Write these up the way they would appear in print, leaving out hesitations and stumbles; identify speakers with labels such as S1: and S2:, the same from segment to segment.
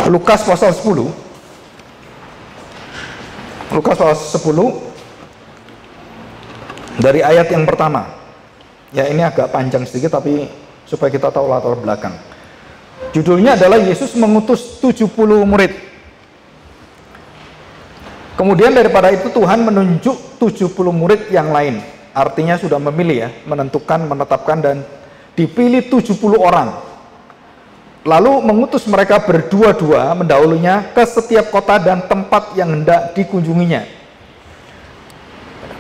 S1: Lukas pasal 10. Lukas pasal 10 dari ayat yang pertama. Ya, ini agak panjang sedikit tapi supaya kita tahu latar belakang. Judulnya adalah Yesus mengutus 70 murid. Kemudian daripada itu Tuhan menunjuk 70 murid yang lain. Artinya sudah memilih ya, menentukan, menetapkan dan dipilih 70 orang. Lalu mengutus mereka berdua-dua mendahulunya ke setiap kota dan tempat yang hendak dikunjunginya.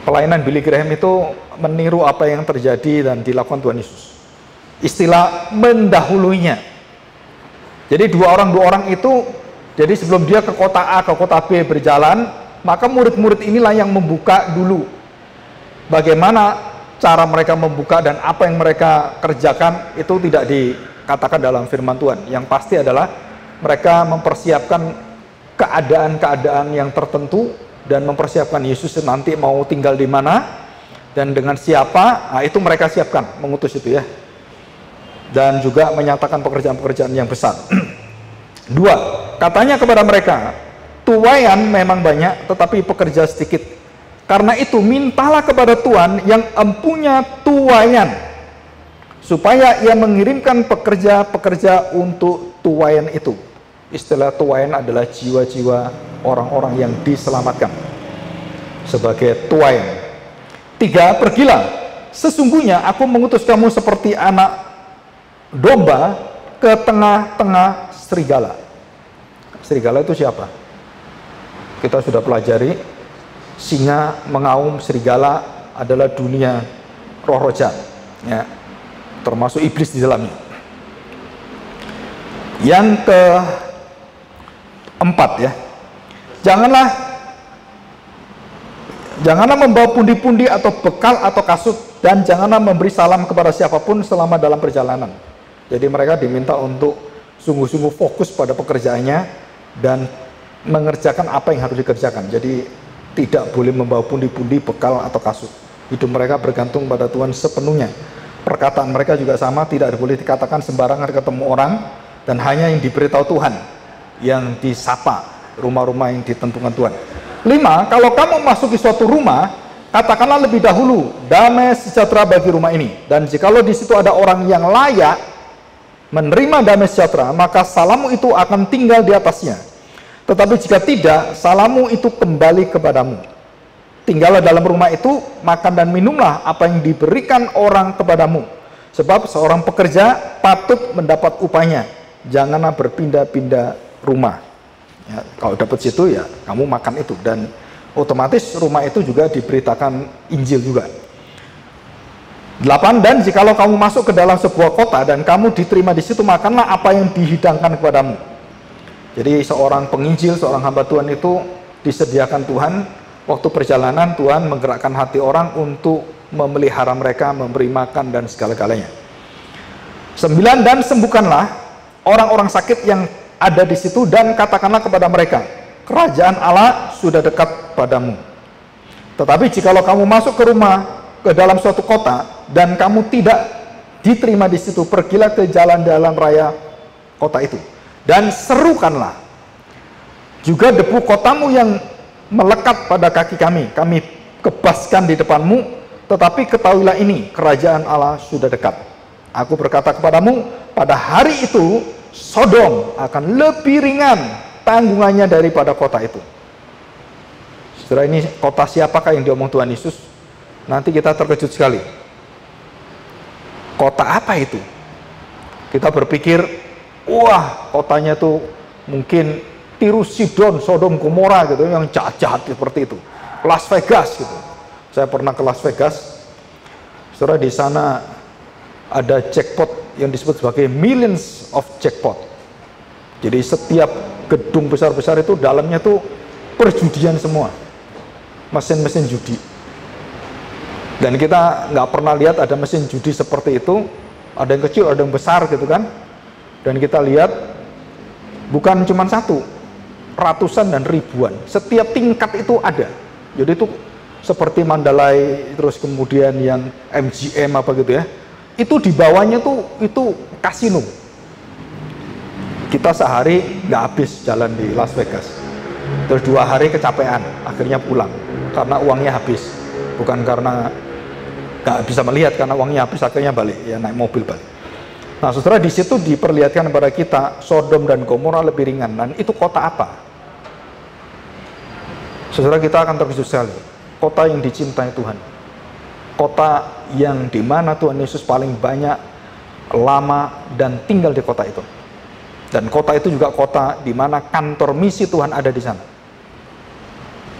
S1: Pelayanan Billy Graham itu meniru apa yang terjadi dan dilakukan Tuhan Yesus. Istilah mendahuluinya. Jadi dua orang itu, jadi sebelum dia ke kota A, ke kota B berjalan, maka murid-murid inilah yang membuka dulu. Bagaimana cara mereka membuka dan apa yang mereka kerjakan itu tidak dikatakan dalam firman Tuhan. Yang pasti adalah mereka mempersiapkan keadaan-keadaan yang tertentu dan mempersiapkan Yesus nanti mau tinggal di mana dan dengan siapa. Nah, itu mereka siapkan, mengutus itu ya. Dan juga menyatakan pekerjaan-pekerjaan yang besar. 2, katanya kepada mereka, tuaian memang banyak tetapi pekerja sedikit. Karena itu mintalah kepada Tuhan yang empunya tuaian supaya ia mengirimkan pekerja-pekerja untuk tuaian itu. Istilah tuaian adalah jiwa-jiwa orang-orang yang diselamatkan sebagai tuaian. 3, pergilah, sesungguhnya aku mengutus kamu seperti anak domba ke tengah-tengah serigala. Serigala itu siapa? Kita sudah pelajari, singa mengaum, serigala adalah dunia roh-roh jahat, ya, termasuk iblis di dalamnya. Yang keempat ya, janganlah membawa pundi-pundi atau bekal atau kasut, dan janganlah memberi salam kepada siapapun selama dalam perjalanan. Jadi mereka diminta untuk sungguh-sungguh fokus pada pekerjaannya dan mengerjakan apa yang harus dikerjakan. Jadi tidak boleh membawa pundi-pundi, bekal atau kasut. Hidup mereka bergantung pada Tuhan sepenuhnya. Perkataan mereka juga sama, tidak boleh dikatakan sembarangan ketemu orang, dan hanya yang diberitahu Tuhan yang disapa, rumah-rumah yang ditentukan Tuhan. 5, kalau kamu masuki suatu rumah, katakanlah lebih dahulu, damai sejahtera bagi rumah ini. Dan jikalau di situ ada orang yang layak menerima damai sejahtera, maka salammu itu akan tinggal di atasnya. Tetapi jika tidak, salammu itu kembali kepadamu. Tinggallah dalam rumah itu, makan dan minumlah apa yang diberikan orang kepadamu. Sebab seorang pekerja patut mendapat upahnya. Janganlah berpindah-pindah rumah. Ya, kalau dapat situ ya kamu makan itu, dan otomatis rumah itu juga diberitakan Injil juga. 8, dan jikalau kamu masuk ke dalam sebuah kota dan kamu diterima di situ, makanlah apa yang dihidangkan kepadamu. Jadi seorang penginjil, seorang hamba Tuhan itu disediakan Tuhan. Waktu perjalanan Tuhan menggerakkan hati orang untuk memelihara mereka, memberi makan dan segala-galanya. 9, dan sembuhkanlah orang-orang sakit yang ada di situ dan katakanlah kepada mereka, kerajaan Allah sudah dekat padamu. Tetapi jikalau kamu masuk ke dalam suatu kota dan kamu tidak diterima di situ, pergilah ke jalan-jalan raya kota itu dan serukanlah juga debu kotamu yang melekat pada kaki kami kebaskan di depanmu. Tetapi ketahuilah ini, kerajaan Allah sudah dekat. Aku berkata kepadamu, pada hari itu Sodom akan lebih ringan tanggungannya daripada kota itu. Setelah ini kota siapakah yang diomong Tuhan Yesus? Nanti kita terkejut sekali. Kota apa itu? Kita berpikir, wah kotanya tuh mungkin Tirus, Sidon, Sodom, Gomora gitu, yang jahat-jahat seperti itu. Las Vegas gitu. Saya pernah ke Las Vegas. Saudara, di sana ada jackpot yang disebut sebagai millions of jackpot. Jadi setiap gedung besar-besar itu dalamnya tuh perjudian semua, mesin-mesin judi. Dan kita nggak pernah lihat ada mesin judi seperti itu. Ada yang kecil, ada yang besar gitu kan. Dan kita lihat bukan cuma satu, ratusan dan ribuan. Setiap tingkat itu ada. Jadi itu seperti Mandalay, terus kemudian yang MGM apa gitu ya. Itu di bawahnya tuh itu kasino. Kita sehari nggak habis jalan di Las Vegas, terus 2 hari kecapean, akhirnya pulang karena uangnya habis, bukan karena nggak bisa melihat, karena uangnya habis akhirnya balik, ya naik mobil balik. Nah saudara, di situ diperlihatkan kepada kita Sodom dan Gomora lebih ringan. Dan itu kota apa? Saudara, kita akan terkejut sekali. Kota yang dicintai Tuhan, kota yang dimana Tuhan Yesus paling banyak lama dan tinggal di kota itu. Dan kota itu juga kota di mana kantor misi Tuhan ada di sana.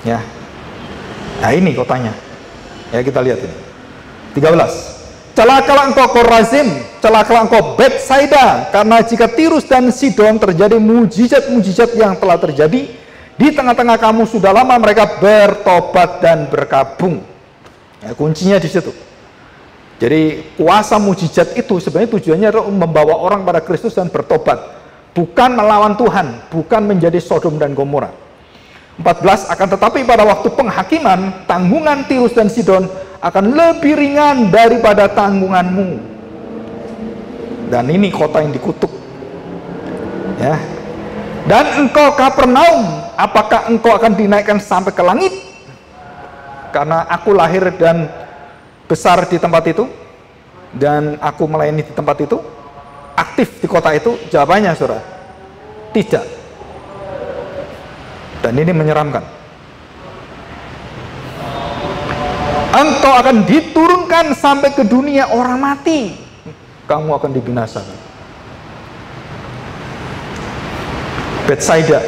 S1: Ya. Nah ini kotanya. Ya, kita lihat ini. 13. Celakalah engkau Korazim, celakalah engkau Betsaida, karena jika Tirus dan Sidon terjadi mujizat-mujizat yang telah terjadi di tengah-tengah kamu, sudah lama mereka bertobat dan berkabung. Ya, kuncinya di situ. Jadi kuasa mujizat itu sebenarnya tujuannya adalah membawa orang pada Kristus dan bertobat. Bukan melawan Tuhan, bukan menjadi Sodom dan Gomora. 14. Akan tetapi pada waktu penghakiman, tanggungan Tirus dan Sidon akan lebih ringan daripada tanggunganmu. Dan ini kota yang dikutuk. Ya. Dan engkau Kapernaum, apakah engkau akan dinaikkan sampai ke langit? Karena aku lahir dan besar di tempat itu, dan aku melayani di tempat itu, aktif di kota itu. Jawabannya saudara, tidak. Dan ini menyeramkan. Engkau akan diturunkan sampai ke dunia orang mati, kamu akan dibinasakan. Betsaida,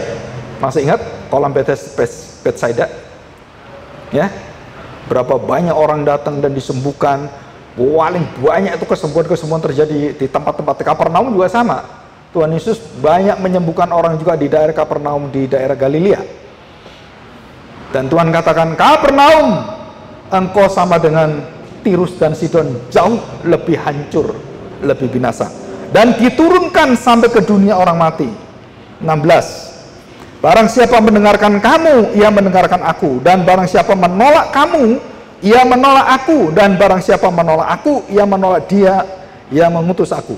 S1: masih ingat kolam Betsaida? Ya, berapa banyak orang datang dan disembuhkan. Paling banyak itu kesembuhan-kesembuhan terjadi di tempat-tempat. Kapernaum juga sama. Tuhan Yesus banyak menyembuhkan orang juga di daerah Kapernaum, di daerah Galilea. Dan Tuhan katakan, Kapernaum, engkau sama dengan Tirus dan Sidon, jauh lebih hancur, lebih binasa. Dan diturunkan sampai ke dunia orang mati. 16. Barang siapa mendengarkan kamu, ia mendengarkan aku. Dan barang siapa menolak kamu, ia menolak aku. Dan barang siapa menolak aku, ia menolak dia yang mengutus aku.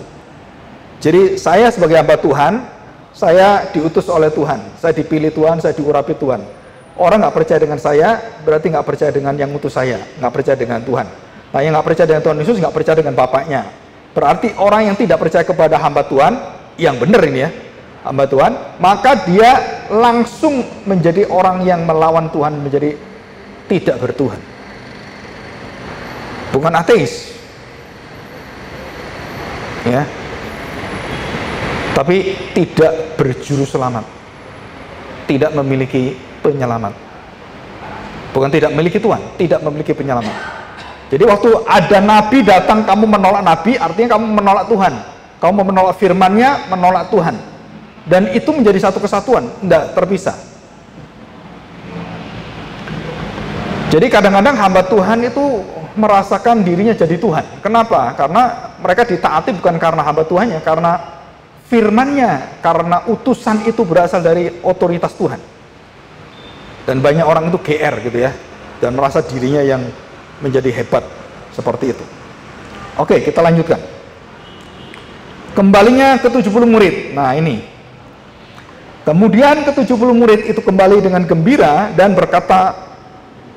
S1: Jadi saya sebagai hamba Tuhan, saya diutus oleh Tuhan, saya dipilih Tuhan, saya diurapi Tuhan. Orang nggak percaya dengan saya, berarti nggak percaya dengan yang ngutus saya, nggak percaya dengan Tuhan. Nah, yang nggak percaya dengan Tuhan Yesus nggak percaya dengan Bapaknya. Berarti orang yang tidak percaya kepada hamba Tuhan, yang benar ini ya, hamba Tuhan, maka dia langsung menjadi orang yang melawan Tuhan, menjadi tidak bertuhan. Bukan ateis, ya, tapi tidak berjuru selamat, tidak memiliki penyelamat. Bukan tidak memiliki Tuhan, tidak memiliki penyelamat. Jadi waktu ada nabi datang, kamu menolak nabi, artinya kamu menolak Tuhan. Kamu menolak firman-Nya, menolak Tuhan. Dan itu menjadi satu kesatuan, tidak terpisah. Jadi kadang-kadang hamba Tuhan itu merasakan dirinya jadi Tuhan. Kenapa? Karena mereka ditaati bukan karena hamba Tuhannya, karena firman-Nya, karena utusan itu berasal dari otoritas Tuhan. Dan banyak orang itu GR gitu ya, dan merasa dirinya yang menjadi hebat seperti itu. Oke, kita lanjutkan. Kembalinya ke 70 murid. Nah ini. Kemudian ke 70 murid itu kembali dengan gembira dan berkata,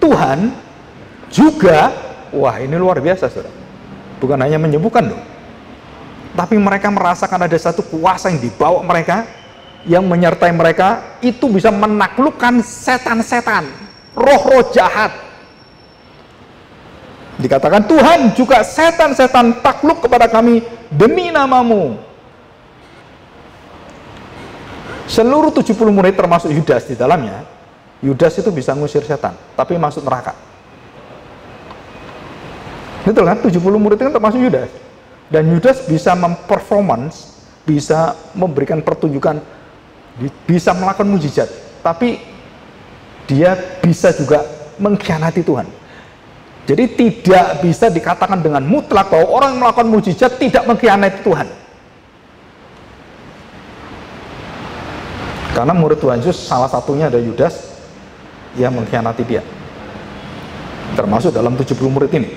S1: Tuhan juga, wah ini luar biasa saudara. Bukan hanya menyembuhkan loh, tapi mereka merasakan ada satu kuasa yang dibawa mereka, yang menyertai mereka, itu bisa menaklukkan setan-setan, roh-roh jahat. Dikatakan Tuhan juga setan-setan takluk kepada kami demi namamu. Seluruh 70 murid termasuk Yudas di dalamnya, Yudas itu bisa ngusir setan, tapi masuk neraka. Betul kan? 70 murid itu kan termasuk Yudas. Dan Yudas bisa memperformance, bisa memberikan pertunjukan, bisa melakukan mujizat, tapi dia bisa juga mengkhianati Tuhan. Jadi tidak bisa dikatakan dengan mutlak bahwa orang yang melakukan mujizat tidak mengkhianati Tuhan. Karena murid Tuhan Yesus salah satunya ada Yudas yang mengkhianati dia. Termasuk dalam 70 murid ini.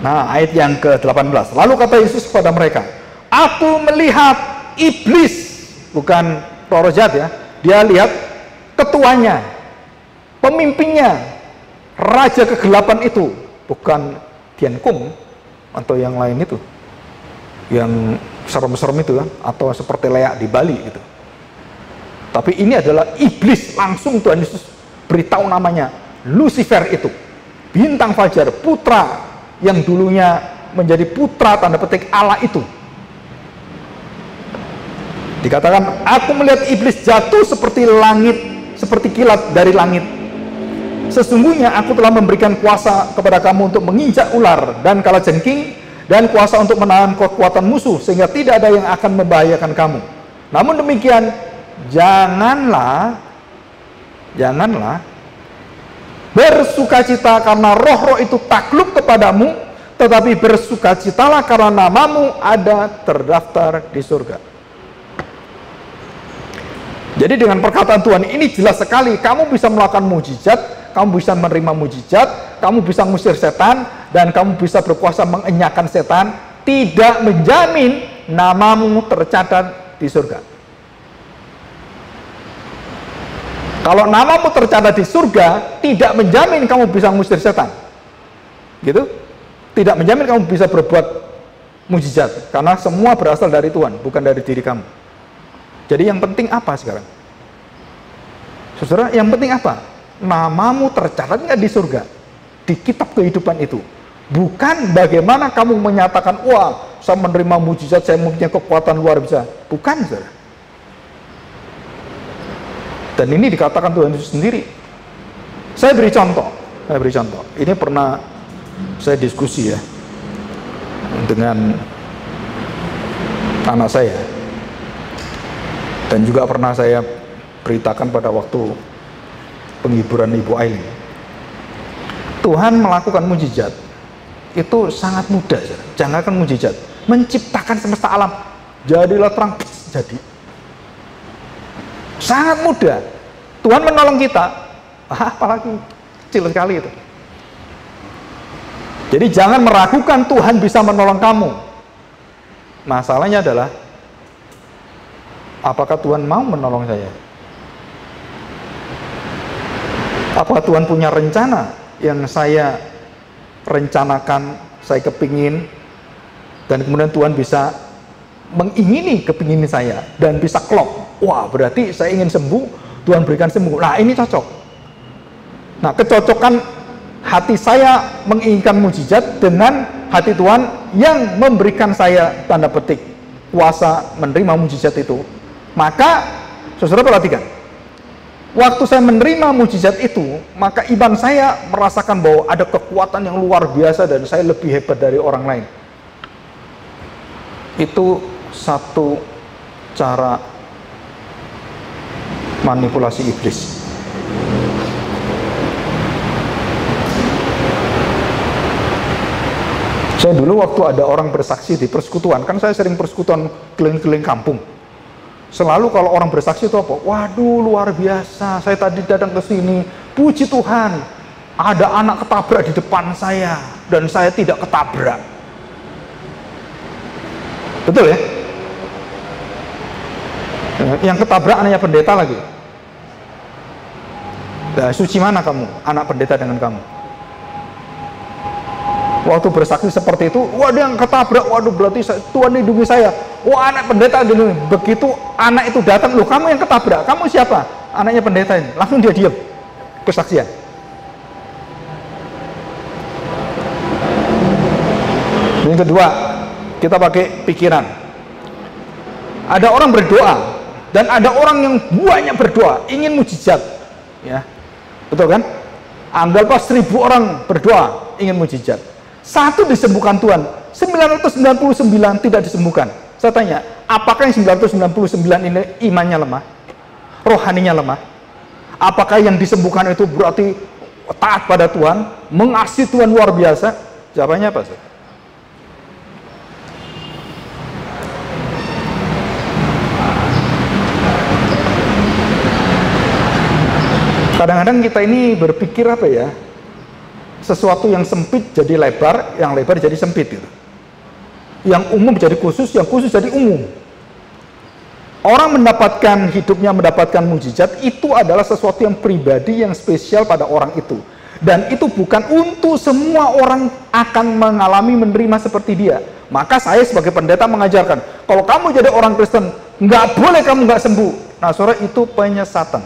S1: Nah, ayat yang ke-18. Lalu kata Yesus kepada mereka, Aku melihat iblis. bukan roh jahat ya. Dia lihat ketuanya, pemimpinnya, raja kegelapan itu, bukan Tian Kung atau yang lain itu, yang serem-serem itu kan, atau seperti leak di Bali gitu. Tapi ini adalah iblis, langsung Tuhan Yesus beritahu namanya, Lucifer itu, bintang fajar, putra yang dulunya menjadi putra tanda petik Allah itu. Dikatakan, aku melihat iblis jatuh seperti langit, seperti kilat dari langit. Sesungguhnya aku telah memberikan kuasa kepada kamu untuk menginjak ular dan kalajengking, dan kuasa untuk menahan kekuatan musuh, sehingga tidak ada yang akan membahayakan kamu. Namun demikian, janganlah bersukacita karena roh-roh itu takluk kepadamu, tetapi bersukacitalah karena namamu ada terdaftar di surga. Jadi dengan perkataan Tuhan ini jelas sekali, kamu bisa melakukan mujizat, kamu bisa menerima mujizat, kamu bisa ngusir setan, dan kamu bisa berkuasa mengenyahkan setan, tidak menjamin namamu tercatat di surga. Kalau namamu tercatat di surga, tidak menjamin kamu bisa ngusir setan. Gitu? Tidak menjamin kamu bisa berbuat mujizat, karena semua berasal dari Tuhan, bukan dari diri kamu. Jadi yang penting apa sekarang? Saudara, yang penting apa? Namamu tercatat nggak di surga, di kitab kehidupan itu. Bukan bagaimana kamu menyatakan, wah, saya menerima mujizat, saya mempunyai kekuatan luar biasa. Bukan, saudara. Dan ini dikatakan Tuhan Yesus sendiri. Saya beri contoh. Ini pernah saya diskusi ya dengan anak saya, dan juga pernah saya beritakan pada waktu penghiburan Ibu Aileen. Tuhan melakukan mujizat itu sangat mudah. Jangankan mujizat, menciptakan semesta alam, jadilah terang, jadi sangat mudah. Tuhan menolong kita, apalagi kecil sekali itu. Jadi jangan meragukan Tuhan bisa menolong kamu. Masalahnya adalah, apakah Tuhan mau menolong saya? Apakah Tuhan punya rencana yang saya rencanakan, saya kepingin, dan kemudian Tuhan bisa mengingini kepingin saya dan bisa klop. Wah, berarti saya ingin sembuh, Tuhan berikan sembuh. Nah, ini cocok. Nah, kecocokan hati saya menginginkan mujizat dengan hati Tuhan yang memberikan saya tanda petik kuasa menerima mujizat itu. Maka saudara perhatikan, waktu saya menerima mujizat itu, maka iman saya merasakan bahwa ada kekuatan yang luar biasa dan saya lebih hebat dari orang lain. Itu satu cara manipulasi iblis. Saya dulu waktu ada orang bersaksi di persekutuan, kan saya sering persekutuan keliling-keliling kampung. Selalu kalau orang bersaksi itu apa? Waduh, luar biasa, saya tadi datang ke sini, puji Tuhan, ada anak ketabrak di depan saya, dan saya tidak ketabrak. Betul ya? Yang ketabrak anaknya pendeta lagi. Nah, suci mana kamu, anak pendeta dengan kamu? Waktu bersaksi seperti itu, wah dia yang ketabrak, waduh berarti Tuhan lindungi saya. Wah, anak pendeta lindungi. Begitu anak itu datang, loh kamu yang ketabrak, kamu siapa? Anaknya pendeta ini. Langsung dia diam, kesaksian. Yang kedua, kita pakai pikiran. Ada orang berdoa, dan ada orang yang banyak berdoa, ingin mujizat, ya, betul kan? Anggaplah 1000 orang berdoa, ingin mujizat. Satu disembuhkan Tuhan, 999 tidak disembuhkan. Saya tanya, apakah yang 999 ini imannya lemah? Rohaninya lemah? Apakah yang disembuhkan itu berarti taat pada Tuhan, mengasihi Tuhan luar biasa? Jawabannya apa sih? Kadang-kadang kita ini berpikir apa ya? Sesuatu yang sempit jadi lebar, yang lebar jadi sempit gitu. Yang umum jadi khusus, yang khusus jadi umum. Orang mendapatkan mujizat itu adalah sesuatu yang pribadi, yang spesial pada orang itu. Dan itu bukan untuk semua orang akan mengalami menerima seperti dia. Maka saya sebagai pendeta mengajarkan, kalau kamu jadi orang Kristen, nggak boleh kamu nggak sembuh. Nah, saudara, itu penyesatan.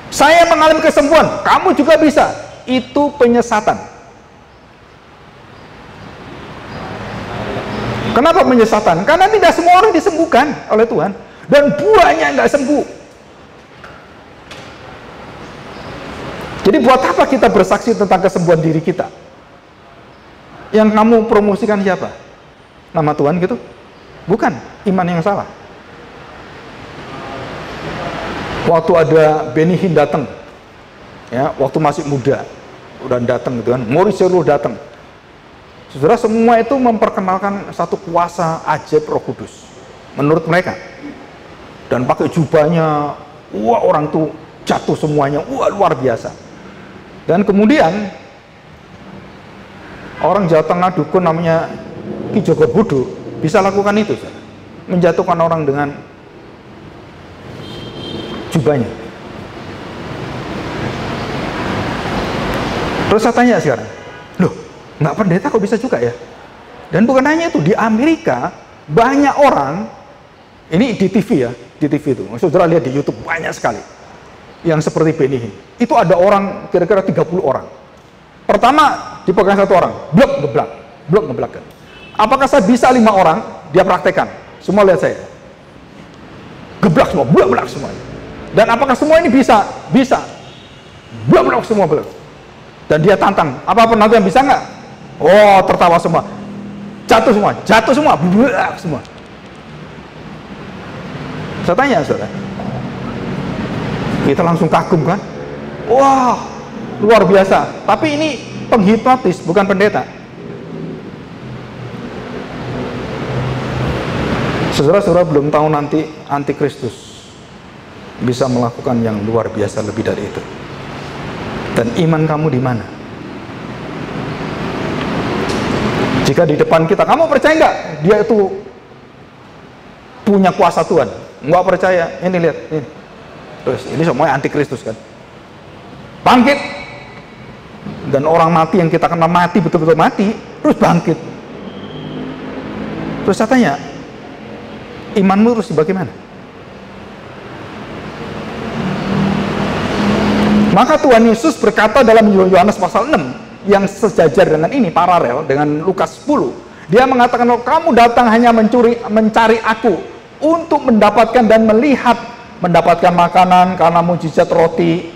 S1: Saya mengalami kesembuhan, kamu juga bisa. Itu penyesatan. Kenapa penyesatan? Karena tidak semua orang disembuhkan oleh Tuhan. Dan banyak nggak sembuh. Jadi buat apa kita bersaksi tentang kesembuhan diri kita? Yang kamu promosikan siapa? Nama Tuhan gitu? Bukan, iman yang salah. Waktu ada Benny Hinn datang, ya, waktu masih muda, udah datang gitu kan, Maurice Cerullo datang. Saudara, semua itu memperkenalkan satu kuasa ajaib Roh Kudus menurut mereka. Dan pakai jubahnya, wah, orang tuh jatuh semuanya, wah, luar biasa. Dan kemudian orang Jawa Tengah dukun namanya Ki Joko Budo bisa lakukan itu, saudara. Menjatuhkan orang dengan jubahnya. Terus saya tanya sekarang, loh, nggak pendeta kok bisa juga ya? Dan bukan hanya itu, di Amerika banyak orang, ini di TV ya, di TV itu, saudara lihat di YouTube banyak sekali yang seperti Benny Hinn. Itu ada orang kira-kira 30 orang. Pertama dipegang satu orang, blok ngeblak kan. Apakah saya bisa 5 orang? Dia praktekkan. Semua lihat saya. Geblak semua, blak semua. Dan apakah semua ini bisa? Bisa. Blak semua blak. Dan dia tantang, apa penonton yang bisa nggak? Oh, tertawa semua. Jatuh semua, blak semua. Saya tanya, saudara. Kita langsung kagum kan? Wah, luar biasa. Tapi ini penghipnotis, bukan pendeta. Saudara-saudara belum tahu nanti antikristus bisa melakukan yang luar biasa lebih dari itu. Dan iman kamu di mana? Jika di depan kita, kamu percaya nggak dia itu punya kuasa Tuhan? Nggak percaya, ini lihat, ini. Terus ini semuanya antikristus kan? Bangkit. Dan orang mati yang kita kenal mati, betul-betul mati, terus bangkit. Terus saya tanya, imanmu terus bagaimana? Maka Tuhan Yesus berkata dalam Yohanes pasal 6 yang sejajar dengan ini, paralel dengan Lukas 10. Dia mengatakan, kalau kamu datang hanya mencari aku untuk mendapatkan dan mendapatkan makanan karena mujizat roti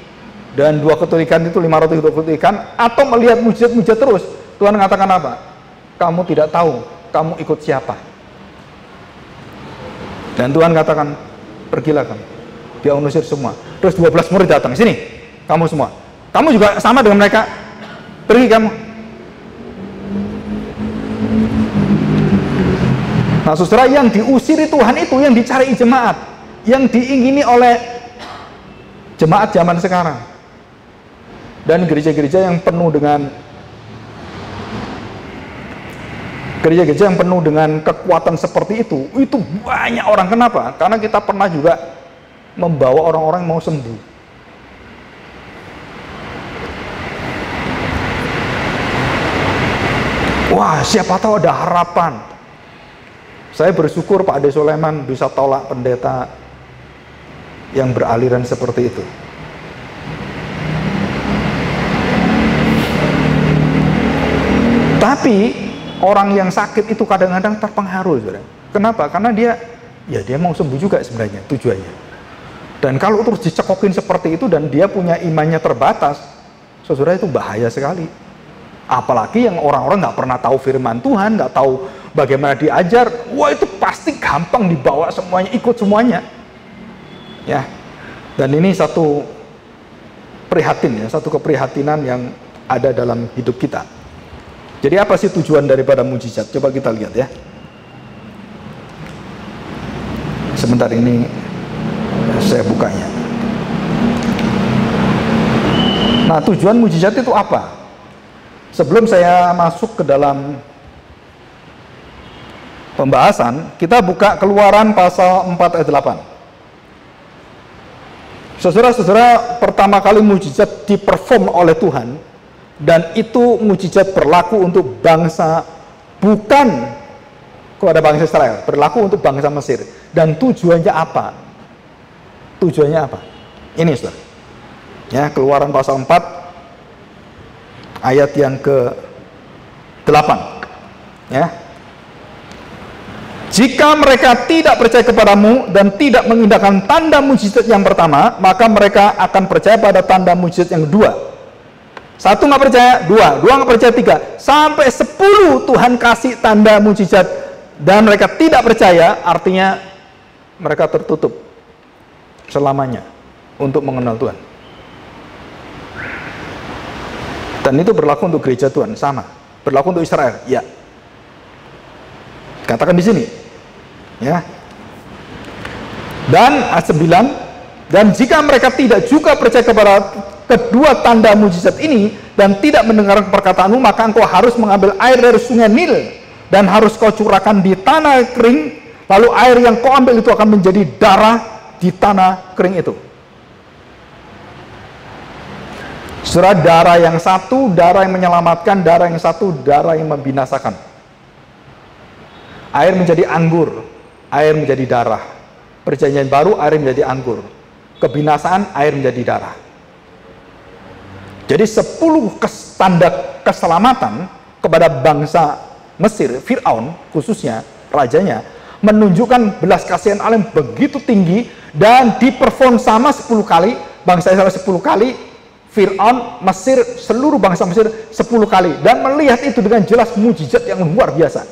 S1: dan 2 ketut ikan itu, 5 roti 2 ketut ikan, atau melihat mujizat-mujizat terus. Tuhan mengatakan apa? Kamu tidak tahu kamu ikut siapa. Dan Tuhan katakan, pergilah kamu. Dia mengusir semua. Terus 12 murid datang, sini, kamu semua. Kamu juga sama dengan mereka. Pergi kamu. Nah, saudara, yang diusiri Tuhan itu yang dicari jemaat, yang diingini oleh jemaat zaman sekarang. Dan gereja-gereja yang penuh dengan kekuatan seperti itu banyak orang. Kenapa? Karena kita pernah juga membawa orang-orang mau sembuh. Wah, siapa tahu ada harapan. Saya bersyukur Pak Ade Soleman bisa tolak pendeta yang beraliran seperti itu. Tapi orang yang sakit itu kadang-kadang terpengaruh, saudara. Kenapa? Karena dia mau sembuh juga sebenarnya tujuannya. Dan kalau terus dicekokin seperti itu dan dia punya imannya terbatas, saudara, itu bahaya sekali. Apalagi yang orang-orang nggak pernah tahu firman Tuhan, nggak tahu bagaimana diajar, wah, itu pasti gampang dibawa semuanya, ikut semuanya. Ya. Dan ini satu keprihatinan yang ada dalam hidup kita. Jadi apa sih tujuan daripada mujizat? Coba kita lihat ya. Sebentar, ini saya bukanya. Nah, tujuan mujizat itu apa? Sebelum saya masuk ke dalam pembahasan, kita buka Keluaran pasal 4 ayat 8. Saudara-saudara, pertama kali mujizat diperform oleh Tuhan, dan itu mujizat berlaku untuk bangsa, bukan kepada bangsa Israel, berlaku untuk bangsa Mesir. Dan tujuannya apa? Tujuannya apa? Ini, saudara. Ya, Keluaran pasal 4 ayat yang ke-8. Ya. Jika mereka tidak percaya kepadamu dan tidak mengindahkan tanda mujizat yang pertama, maka mereka akan percaya pada tanda mujizat yang kedua. 1 nggak percaya, 2 nggak percaya, 3 sampai 10 Tuhan kasih tanda mujizat dan mereka tidak percaya, artinya mereka tertutup selamanya untuk mengenal Tuhan. Dan itu berlaku untuk gereja Tuhan, sama. Berlaku untuk Israel, ya. Katakan di sini, ya. Dan ayat 9, dan jika mereka tidak juga percaya kepada kedua tanda mujizat ini dan tidak mendengar perkataanmu, maka engkau harus mengambil air dari sungai Nil dan harus kau curahkan di tanah kering, lalu air yang kau ambil itu akan menjadi darah di tanah kering itu. Saudara, darah yang satu, darah yang menyelamatkan, darah yang satu, darah yang membinasakan. Air menjadi anggur, air menjadi darah. Perjanjian baru, air menjadi anggur. Kebinasaan, air menjadi darah. Jadi 10 tanda keselamatan kepada bangsa Mesir, Fir'aun khususnya, rajanya, menunjukkan belas kasihan Allah yang begitu tinggi dan diperform sama 10 kali, bangsa Israel 10 kali, Fir'aun, Mesir, seluruh bangsa Mesir 10 kali, dan melihat itu dengan jelas mujizat yang luar biasa.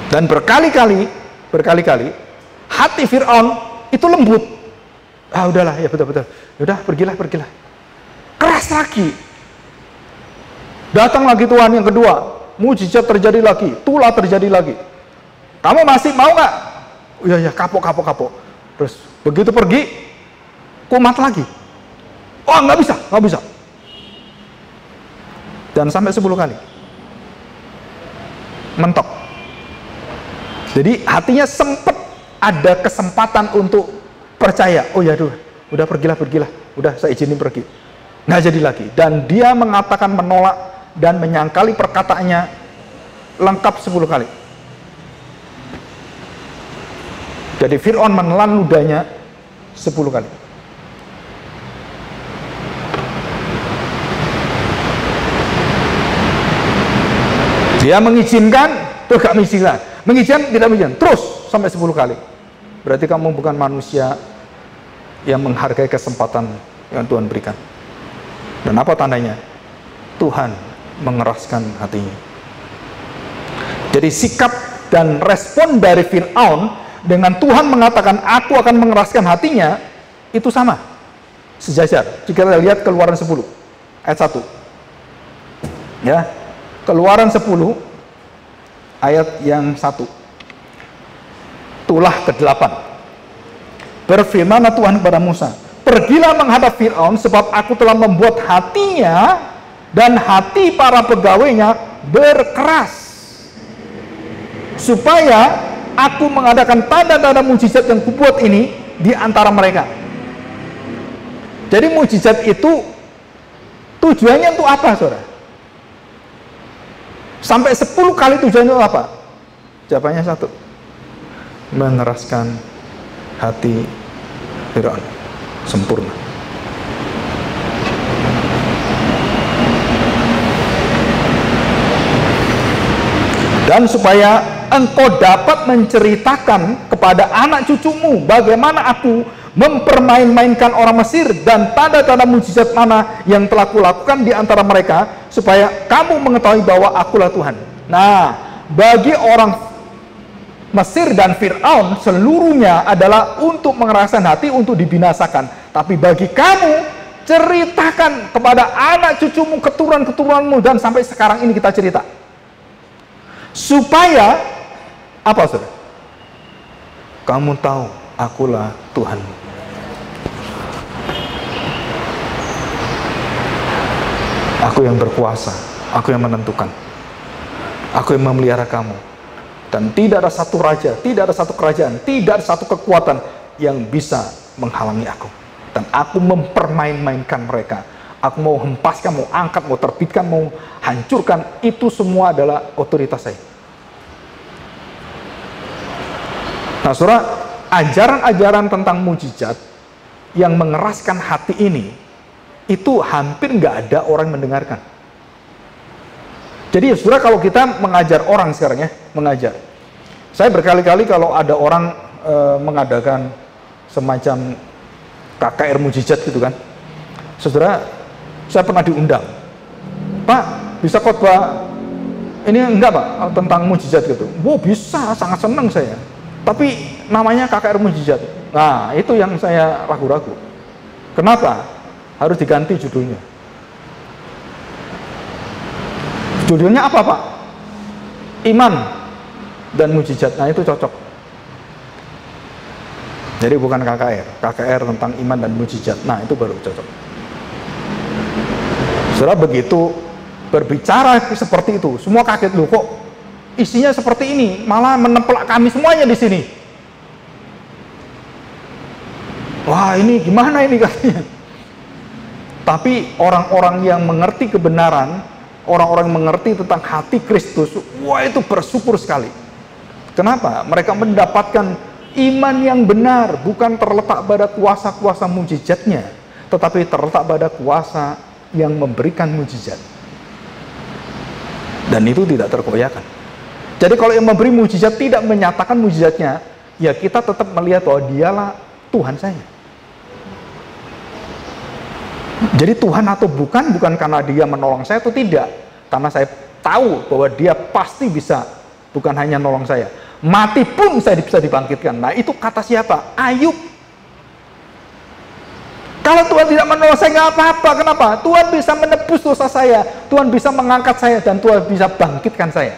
S1: Dan berkali-kali hati Fir'aun itu lembut. Ah, udahlah, ya betul-betul. Udah, pergilah. Keras lagi. Datang lagi Tuhan yang kedua, mujizat terjadi lagi, tulah terjadi lagi. Kamu masih mau nggak? Iya, kapok. Terus begitu pergi, kumat lagi. Oh, nggak bisa. Dan sampai 10 kali. Mentok. Jadi hatinya sempat ada kesempatan untuk percaya. Oh ya, udah pergilah. Udah, saya izinin pergi. Nggak jadi lagi. Dan dia mengatakan menolak dan menyangkali perkataannya lengkap 10 kali. Jadi Fir'aun menelan ludahnya 10 kali. Dia mengizinkan, tuh gak mengizinkan. Mengizinkan, tidak mengizinkan. Terus sampai 10 kali. Berarti kamu bukan manusia yang menghargai kesempatan yang Tuhan berikan. Dan apa tandanya? Tuhan mengeraskan hatinya. Jadi sikap dan respon dari Fir'aun dengan Tuhan mengatakan, aku akan mengeraskan hatinya, itu sama. Sejajar. Jika kita lihat Keluaran 10 ayat 1. Ya. Keluaran 10 ayat yang 1. Tulah ke-8. Berfirmanlah Tuhan kepada Musa, pergilah menghadap Fir'aun, sebab aku telah membuat hatinya dan hati para pegawainya berkeras, supaya aku mengadakan tanda-tanda mujizat yang kubuat ini di antara mereka. Jadi mujizat itu tujuannya untuk apa, saudara? Sampai 10 kali tujuannya itu apa? Jawabannya satu, mengeraskan hati Fir'aun sempurna. Dan supaya engkau dapat menceritakan kepada anak cucumu bagaimana aku mempermain-mainkan orang Mesir dan tanda-tanda mujizat mana yang telah kulakukan di antara mereka, supaya kamu mengetahui bahwa akulah Tuhan. Nah, bagi orang Mesir dan Fir'aun seluruhnya adalah untuk mengeraskan hati, untuk dibinasakan. Tapi bagi kamu, ceritakan kepada anak cucumu, keturunan-keturunanmu, dan sampai sekarang ini kita cerita. Supaya apa, saudara? Kamu tahu akulah Tuhan. Aku yang berkuasa, aku yang menentukan. Aku yang memelihara kamu. Dan tidak ada satu raja, tidak ada satu kerajaan, tidak ada satu kekuatan yang bisa menghalangi aku. Dan aku mempermain-mainkan mereka. Aku mau hempaskan, mau angkat, mau terbitkan, mau hancurkan. Itu semua adalah otoritas saya. Nah, saudara, ajaran-ajaran tentang mujizat yang mengeraskan hati ini, itu hampir nggak ada orang mendengarkan. Jadi saudara, kalau kita mengajar orang sekarang ya, mengajar. Saya berkali-kali kalau ada orang mengadakan semacam KKR mujizat gitu kan. Saudara, saya pernah diundang. Pak, bisa khotbah ini enggak Pak, tentang mujizat gitu. Wow, bisa, sangat senang saya. Tapi namanya KKR mujizat. Nah, itu yang saya ragu-ragu. Kenapa? Harus diganti judulnya. Judulnya apa Pak? Iman dan mujizat. Nah, itu cocok. Jadi bukan KKR. KKR tentang iman dan mujizat. Nah, itu baru cocok. Saudara, begitu berbicara seperti itu, semua kaget, loh kok isinya seperti ini, malah menempelak kami semuanya di sini. Wah, ini gimana ini katanya. Tapi orang-orang yang mengerti kebenaran, orang-orang yang mengerti tentang hati Kristus, wah itu bersyukur sekali. Kenapa? Mereka mendapatkan iman yang benar, bukan terletak pada kuasa-kuasa mujizatnya, tetapi terletak pada kuasa yang memberikan mujizat. Dan itu tidak terkoyakkan. Jadi kalau yang memberi mujizat tidak menyatakan mujizatnya, ya kita tetap melihat bahwa dialah Tuhan saya. Jadi Tuhan atau bukan karena dia menolong saya atau tidak, karena saya tahu bahwa dia pasti bisa, bukan hanya nolong saya, mati pun saya bisa dibangkitkan. Nah, itu kata siapa? Ayub. Kalau Tuhan tidak menolong saya nggak apa-apa. Kenapa? Tuhan bisa menebus dosa saya, Tuhan bisa mengangkat saya, dan Tuhan bisa bangkitkan saya.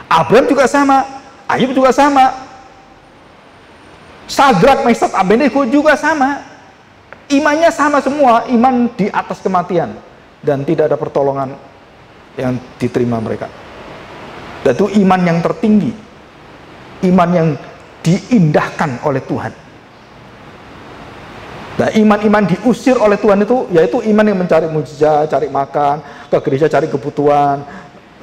S1: Abraham juga sama, Ayub juga sama, Sadrak, Mesak, Abednego juga sama. Imannya sama semua, iman di atas kematian, dan tidak ada pertolongan yang diterima mereka. Dan itu iman yang tertinggi, iman yang diindahkan oleh Tuhan. Nah, iman-iman diusir oleh Tuhan itu, yaitu iman yang mencari mujizat, cari makan, ke gereja cari kebutuhan.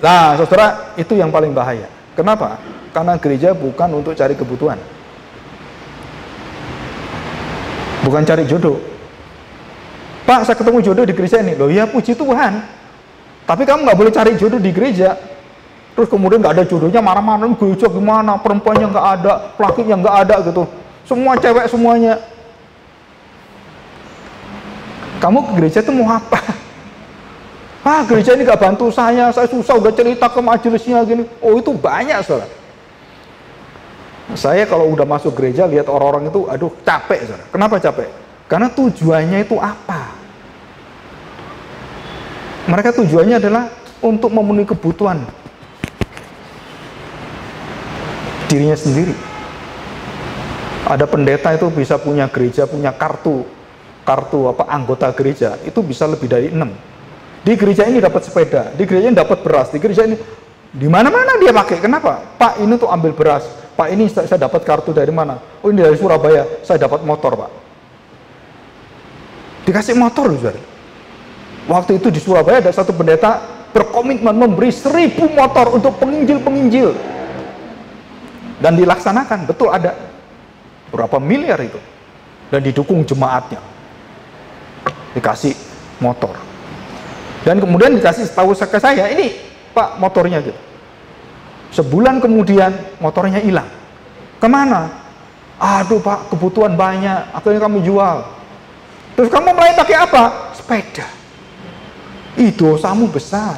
S1: Nah, saudara, itu yang paling bahaya. Kenapa? Karena gereja bukan untuk cari kebutuhan, bukan cari jodoh. Pak, saya ketemu jodoh di gereja ini. Loh ya, puji Tuhan. Tapi kamu nggak boleh cari jodoh di gereja. Terus kemudian nggak ada jodohnya, marah-marah, gereja gimana, perempuannya nggak ada, laki-lakinya nggak ada gitu. Semua cewek semuanya. Kamu ke gereja itu mau apa? Ah, gereja ini nggak bantu saya susah udah cerita ke majelisnya gini. Oh, itu banyak, saudara. Saya kalau udah masuk gereja lihat orang-orang itu, aduh capek, saudara. Kenapa capek? Karena tujuannya itu apa? Mereka tujuannya adalah untuk memenuhi kebutuhan dirinya sendiri. Ada pendeta itu bisa punya gereja, punya kartu anggota gereja, itu bisa lebih dari 6. Di gereja ini dapat sepeda, di gereja ini dapat beras, di gereja ini di mana-mana dia pakai. Kenapa? Pak, ini tuh ambil beras. Pak, ini saya dapat kartu dari mana? Oh, ini dari Surabaya, saya dapat motor, Pak. Dikasih motor loh, saudara. Waktu itu di Surabaya ada satu pendeta berkomitmen memberi 1000 motor untuk penginjil-penginjil. Dan dilaksanakan, betul ada. Berapa miliar itu. Dan didukung jemaatnya. Dikasih motor. Dan kemudian dikasih tahu ke saya, ini Pak motornya gitu. Sebulan kemudian motornya hilang. Kemana? Aduh Pak, kebutuhan banyak, akhirnya kami jual. Terus kamu mulai pakai apa? Sepeda. Itu dosamu besar.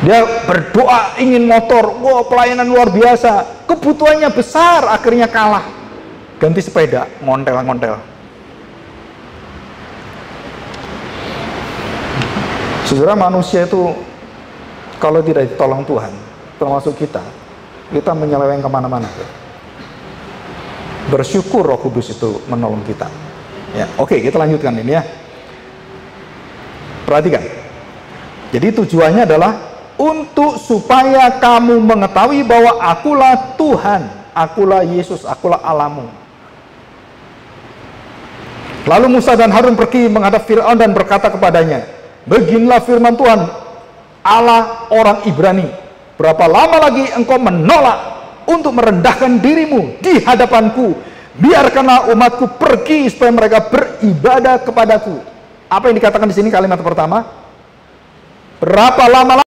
S1: Dia berdoa ingin motor, wah pelayanan luar biasa, kebutuhannya besar, akhirnya kalah. Ganti sepeda, ngontel-ngontel. Saudara, manusia itu kalau tidak ditolong Tuhan, termasuk kita menyeleweng kemana-mana. Bersyukur Roh Kudus itu menolong kita. Ya, oke, kita lanjutkan ini ya. Perhatikan. Jadi tujuannya adalah untuk supaya kamu mengetahui bahwa akulah Tuhan, akulah Yesus, akulah Allahmu. Lalu Musa dan Harun pergi menghadap Fir'aun dan berkata kepadanya, beginilah firman Tuhan, Allah orang Ibrani, berapa lama lagi engkau menolak untuk merendahkan dirimu di hadapanku? Biarkanlah umatku pergi supaya mereka beribadah kepadaku. Apa yang dikatakan di sini kalimat pertama? Berapa lama